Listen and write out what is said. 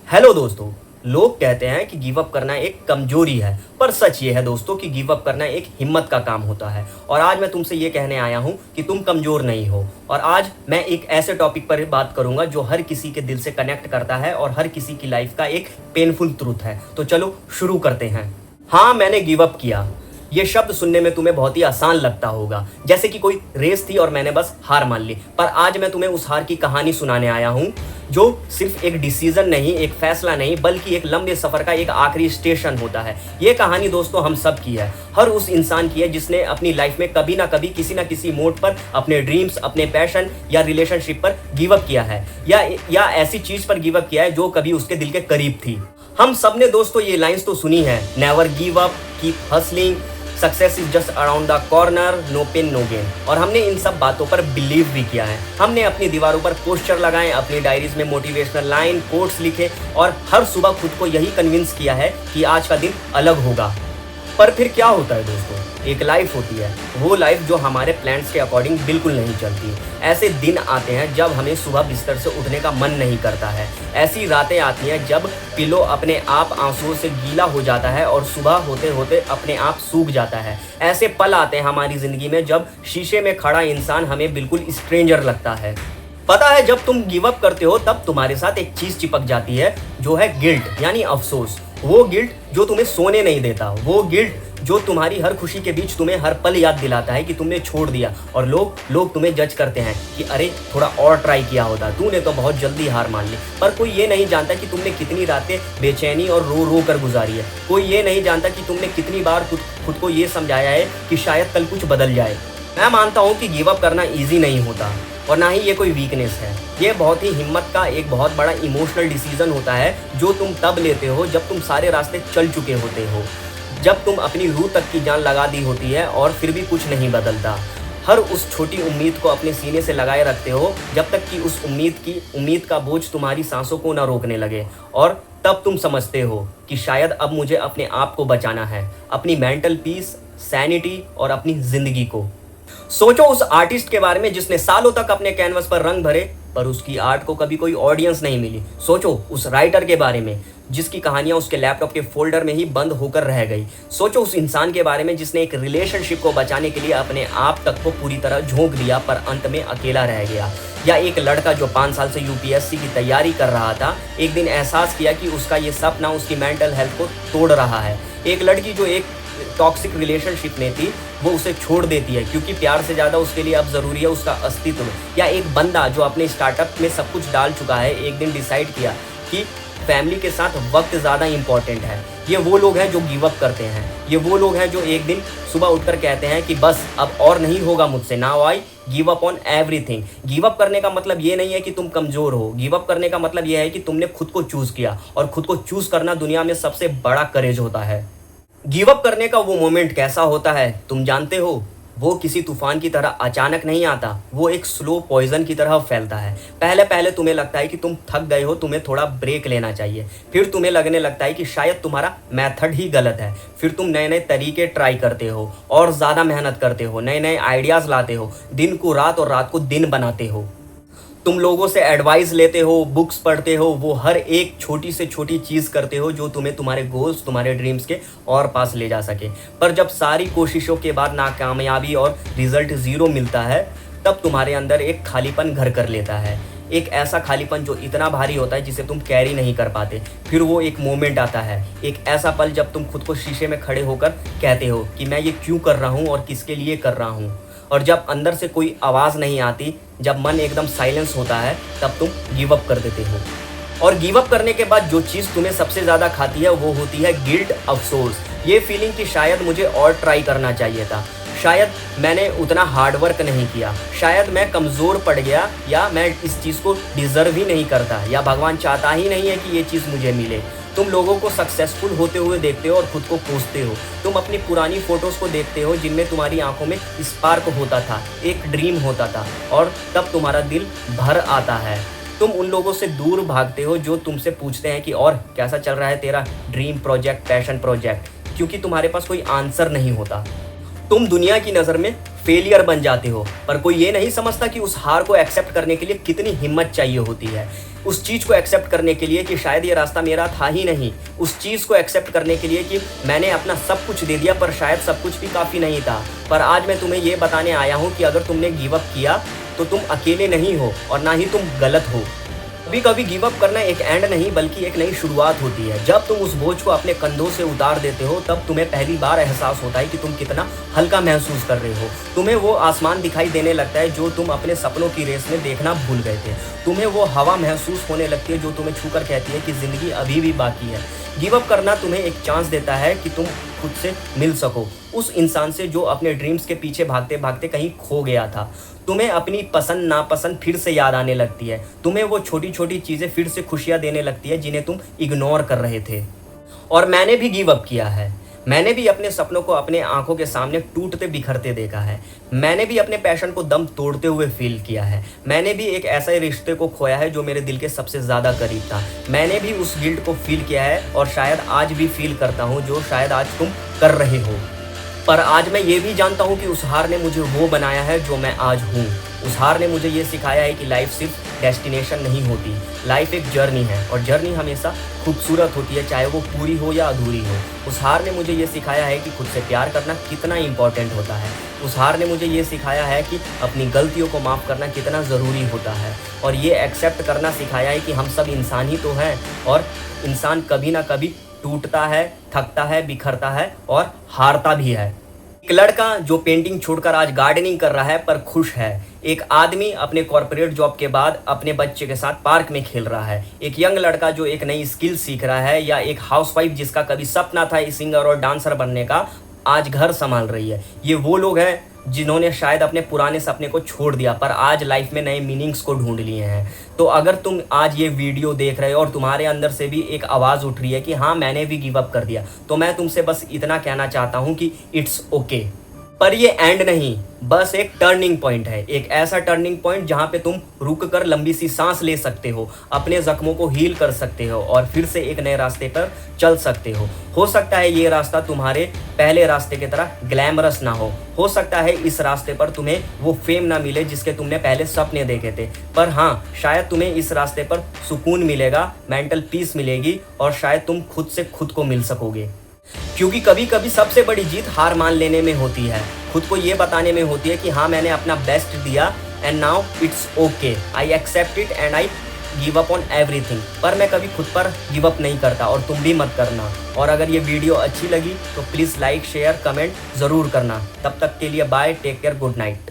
Hello दोस्तों। लोग कहते हैं कि गिव अप करना एक कमजोरी है, पर सच ये है दोस्तों कि गिव अप करना एक हिम्मत का काम होता है। और आज मैं तुमसे ये कहने आया हूँ कि तुम कमजोर नहीं हो। और आज मैं एक ऐसे टॉपिक पर बात करूंगा जो हर किसी के दिल से कनेक्ट करता है और हर किसी की लाइफ का एक पेनफुल ट्रूथ है। तो चलो शुरू करते हैं। हाँ, मैंने गिव अप किया। ये शब्द सुनने में तुम्हें बहुत ही आसान लगता होगा, जैसे कि कोई रेस थी और मैंने बस हार मान ली। पर आज मैं तुम्हें उस हार की कहानी सुनाने आया हूँ, जो सिर्फ एक डिसीजन नहीं, एक फैसला नहीं, बल्कि एक लंबे सफर का एक आखिरी स्टेशन होता है। ये कहानी दोस्तों हम सब की है, हर उस इंसान की है जिसने अपनी लाइफ में कभी ना कभी किसी ना किसी मोड पर अपने ड्रीम्स, अपने पैशन या रिलेशनशिप पर गिव अप किया है, या ऐसी चीज पर गिव अप किया है जो कभी उसके दिल के करीब थी। हम सब ने दोस्तों ये लाइंस तो सुनी है, never give up, keep hustling, success is just around the corner, no pain no gain. और हमने इन सब बातों पर बिलीव भी किया है। हमने अपनी दीवारों पर पोस्टर लगाए, अपनी डायरीज में मोटिवेशनल लाइन, कोट्स लिखे और हर सुबह खुद को यही कन्विंस किया है कि आज का दिन अलग होगा। पर फिर क्या होता है दोस्तों? एक लाइफ होती है, वो लाइफ जो हमारे प्लान्स के अकॉर्डिंग बिल्कुल नहीं चलती। ऐसे दिन आते हैं जब हमें सुबह बिस्तर से उठने का मन नहीं करता है। ऐसी रातें आती हैं जब पिलो अपने आप आंसुओं से गीला हो जाता है और सुबह होते होते अपने आप सूख जाता है। ऐसे पल आते हैं हमारी ज़िंदगी में जब शीशे में खड़ा इंसान हमें बिल्कुल स्ट्रेंजर लगता है। पता है, जब तुम गिव अप करते हो तब तुम्हारे साथ एक चीज़ चिपक जाती है, जो है गिल्ट, यानी अफसोस। वो गिल्ट जो तुम्हें सोने नहीं देता, वो गिल्ट जो तुम्हारी हर खुशी के बीच तुम्हें हर पल याद दिलाता है कि तुमने छोड़ दिया। और लोग तुम्हें जज करते हैं कि अरे थोड़ा और ट्राई किया होता, तूने तो बहुत जल्दी हार मान ली। पर कोई ये नहीं जानता कि तुमने कितनी रातें बेचैनी और रो रो कर गुजारी है। कोई ये नहीं जानता कि तुमने कितनी बार खुद को ये समझाया है कि शायद कल कुछ बदल जाए। मैं मानता हूँ कि गिव अप करना ईजी नहीं होता और ना ही ये कोई वीकनेस है। ये बहुत ही हिम्मत का एक बहुत बड़ा इमोशनल डिसीजन होता है, जो तुम तब लेते हो जब तुम सारे रास्ते चल चुके होते हो, जब तुम अपनी रूह तक की जान लगा दी होती है और फिर भी कुछ नहीं बदलता। हर उस छोटी उम्मीद को अपने सीने से लगाए रखते हो जब तक कि उस उम्मीद का बोझ तुम्हारी सांसों को ना रोकने लगे। और तब तुम समझते हो कि शायद अब मुझे अपने आप को बचाना है, अपनी मेंटल पीस, सैनिटी और अपनी जिंदगी को। सोचो उस आर्टिस्ट के बारे में जिसने सालों तक अपने कैनवस पर रंग भरे, पर उसकी आर्ट को कभी कोई ऑडियंस नहीं मिली। सोचो उस राइटर के बारे में जिसकी कहानियां उसके लैपटॉप के फोल्डर में ही बंद होकर रह गई। सोचो उस इंसान के बारे में जिसने एक रिलेशनशिप को बचाने के लिए अपने आप तक को पूरी तरह झोंक दिया, पर अंत में अकेला रह गया। या एक लड़का जो 5 साल से यूपीएससी की तैयारी कर रहा था, एक दिन एहसास किया कि उसका ये सपना उसकी मेंटल हेल्थ को तोड़ रहा है। एक लड़की जो एक टॉक्सिक रिलेशनशिप में थी, वो उसे छोड़ देती है क्योंकि प्यार से ज़्यादा उसके लिए अब ज़रूरी है उसका अस्तित्व। या एक बंदा जो अपने स्टार्टअप में सब कुछ डाल चुका है, एक दिन डिसाइड किया कि फैमिली के साथ वक्त ज़्यादा इंपॉर्टेंट है। ये वो लोग हैं जो गिव अप करते हैं। ये वो लोग हैं जो एक दिन सुबह उठकर कहते हैं कि बस अब और नहीं होगा मुझसे, now I give up on everything. Give up करने का मतलब ये नहीं है कि तुम कमज़ोर हो। गिव अप करने का मतलब ये है कि तुमने खुद को चूज़ किया, और खुद को चूज़ करना दुनिया में सबसे बड़ा करेज होता है। गिव अप करने का वो मोमेंट कैसा होता है तुम जानते हो? वो किसी तूफान की तरह अचानक नहीं आता, वो एक स्लो पॉइजन की तरह फैलता है। पहले पहले तुम्हें लगता है कि तुम थक गए हो, तुम्हें थोड़ा ब्रेक लेना चाहिए। फिर तुम्हें लगने लगता है कि शायद तुम्हारा मेथड ही गलत है। फिर तुम नए नए तरीके ट्राई करते हो और ज़्यादा मेहनत करते हो, नए नए आइडियाज़ लाते हो, दिन को रात और रात को दिन बनाते हो। तुम लोगों से एडवाइस लेते हो, बुक्स पढ़ते हो, वो हर एक छोटी से छोटी चीज़ करते हो जो तुम्हें तुम्हारे गोल्स, तुम्हारे ड्रीम्स के और पास ले जा सके। पर जब सारी कोशिशों के बाद नाकामयाबी और रिजल्ट ज़ीरो मिलता है, तब तुम्हारे अंदर एक खालीपन घर कर लेता है। एक ऐसा खालीपन जो इतना भारी होता है जिसे तुम कैरी नहीं कर पाते। फिर वो एक मोमेंट आता है, एक ऐसा पल जब तुम खुद को शीशे में खड़े होकर कहते हो कि मैं ये क्यों कर रहा हूँ और किसके लिए कर रहा हूँ। और जब अंदर से कोई आवाज़ नहीं आती, जब मन एकदम साइलेंस होता है, तब तुम गिव अप कर देते हो। और गिव अप करने के बाद जो चीज़ तुम्हें सबसे ज़्यादा खाती है वो होती है गिल्ट, अफसोस। ये फीलिंग कि शायद मुझे और ट्राई करना चाहिए था, शायद मैंने उतना हार्ड वर्क नहीं किया, शायद मैं कमज़ोर पड़ गया, या मैं इस चीज़ को डिज़र्व ही नहीं करता, या भगवान चाहता ही नहीं है कि ये चीज़ मुझे मिले। तुम लोगों को सक्सेसफुल होते हुए देखते हो और खुद को कोसते हो। तुम अपनी पुरानी फ़ोटोज़ को देखते हो जिनमें तुम्हारी आंखों में स्पार्क होता था, एक ड्रीम होता था, और तब तुम्हारा दिल भर आता है। तुम उन लोगों से दूर भागते हो जो तुमसे पूछते हैं कि और कैसा चल रहा है तेरा ड्रीम प्रोजेक्ट, पैशन प्रोजेक्ट, क्योंकि तुम्हारे पास कोई आंसर नहीं होता। तुम दुनिया की नज़र में फेलियर बन जाते हो। पर कोई ये नहीं समझता कि उस हार को एक्सेप्ट करने के लिए कितनी हिम्मत चाहिए होती है। उस चीज़ को एक्सेप्ट करने के लिए कि शायद ये रास्ता मेरा था ही नहीं। उस चीज़ को एक्सेप्ट करने के लिए कि मैंने अपना सब कुछ दे दिया पर शायद सब कुछ भी काफ़ी नहीं था। पर आज मैं तुम्हें ये बताने आया हूँ कि अगर तुमने गिव अप किया तो तुम अकेले नहीं हो और ना ही तुम गलत हो। कभी कभी गिव अप करना एक एंड नहीं बल्कि एक नई शुरुआत होती है। जब तुम उस बोझ को अपने कंधों से उतार देते हो तब तुम्हें पहली बार एहसास होता है कि तुम कितना हल्का महसूस कर रहे हो। तुम्हें वो आसमान दिखाई देने लगता है जो तुम अपने सपनों की रेस में देखना भूल गए थे। तुम्हें वो हवा महसूस होने लगती है जो तुम्हें छूकर कहती है कि ज़िंदगी अभी भी बाकी है। गिव अप करना तुम्हें एक चांस देता है कि तुम खुद से मिल सको, उस इंसान से जो अपने ड्रीम्स के पीछे भागते भागते कहीं खो गया था। तुम्हें अपनी पसंद नापसंद फिर से याद आने लगती है। तुम्हें वो छोटी छोटी चीज़ें फिर से खुशियाँ देने लगती है जिन्हें तुम इग्नोर कर रहे थे। और मैंने भी गिव अप किया है। मैंने भी अपने सपनों को अपने आंखों के सामने टूटते बिखरते देखा है। मैंने भी अपने पैशन को दम तोड़ते हुए फील किया है। मैंने भी एक ऐसे रिश्ते को खोया है जो मेरे दिल के सबसे ज़्यादा करीब था। मैंने भी उस गिल्ट को फील किया है और शायद आज भी फील करता हूँ जो शायद आज तुम कर रहे हो। पर आज मैं ये भी जानता हूँ कि उस हार ने मुझे वो बनाया है जो मैं आज हूँ। उस हार ने मुझे ये सिखाया है कि लाइफ सिर्फ डेस्टिनेशन नहीं होती, लाइफ एक जर्नी है और जर्नी हमेशा खूबसूरत होती है, चाहे वो पूरी हो या अधूरी हो। उस हार ने मुझे ये सिखाया है कि खुद से प्यार करना कितना इम्पोर्टेंट होता है। उस हार ने मुझे ये सिखाया है कि अपनी गलतियों को माफ़ करना कितना ज़रूरी होता है और ये एक्सेप्ट करना सिखाया है कि हम सब इंसान ही तो हैं और इंसान कभी ना कभी टूटता है, थकता है, बिखरता है और हारता भी है। एक लड़का जो पेंटिंग छोड़कर आज गार्डनिंग कर रहा है पर खुश है। एक आदमी अपने कॉर्पोरेट जॉब के बाद अपने बच्चे के साथ पार्क में खेल रहा है। एक यंग लड़का जो एक नई स्किल सीख रहा है या एक हाउसवाइफ जिसका कभी सपना था सिंगर और डांसर बनने का, आज घर संभाल रही है। ये वो लोग हैं जिन्होंने शायद अपने पुराने सपने को छोड़ दिया पर आज लाइफ में नए मीनिंग्स को ढूंढ लिए हैं। तो अगर तुम आज ये वीडियो देख रहे हो और तुम्हारे अंदर से भी एक आवाज़ उठ रही है कि हाँ मैंने भी गिव अप कर दिया, तो मैं तुमसे बस इतना कहना चाहता हूँ कि इट्स ओके। पर ये एंड नहीं, बस एक टर्निंग पॉइंट है। एक ऐसा टर्निंग पॉइंट जहाँ पे तुम रुक कर लंबी सी सांस ले सकते हो, अपने जख्मों को हील कर सकते हो और फिर से एक नए रास्ते पर चल सकते हो सकता है ये रास्ता तुम्हारे पहले रास्ते की तरह ग्लैमरस ना हो सकता है इस रास्ते पर तुम्हें वो फेम ना मिले जिसके तुमने पहले सपने देखे थे, पर हाँ शायद तुम्हें इस रास्ते पर सुकून मिलेगा, मेंटल पीस मिलेगी और शायद तुम खुद से खुद को मिल सकोगे। क्योंकि कभी कभी सबसे बड़ी जीत हार मान लेने में होती है, खुद को ये बताने में होती है कि हाँ मैंने अपना बेस्ट दिया and now it's okay, I accept it and I give up on everything. पर मैं कभी खुद पर गिव अप नहीं करता और तुम भी मत करना। और अगर ये वीडियो अच्छी लगी तो प्लीज़ लाइक शेयर कमेंट ज़रूर करना। तब तक के लिए bye, take care, good night.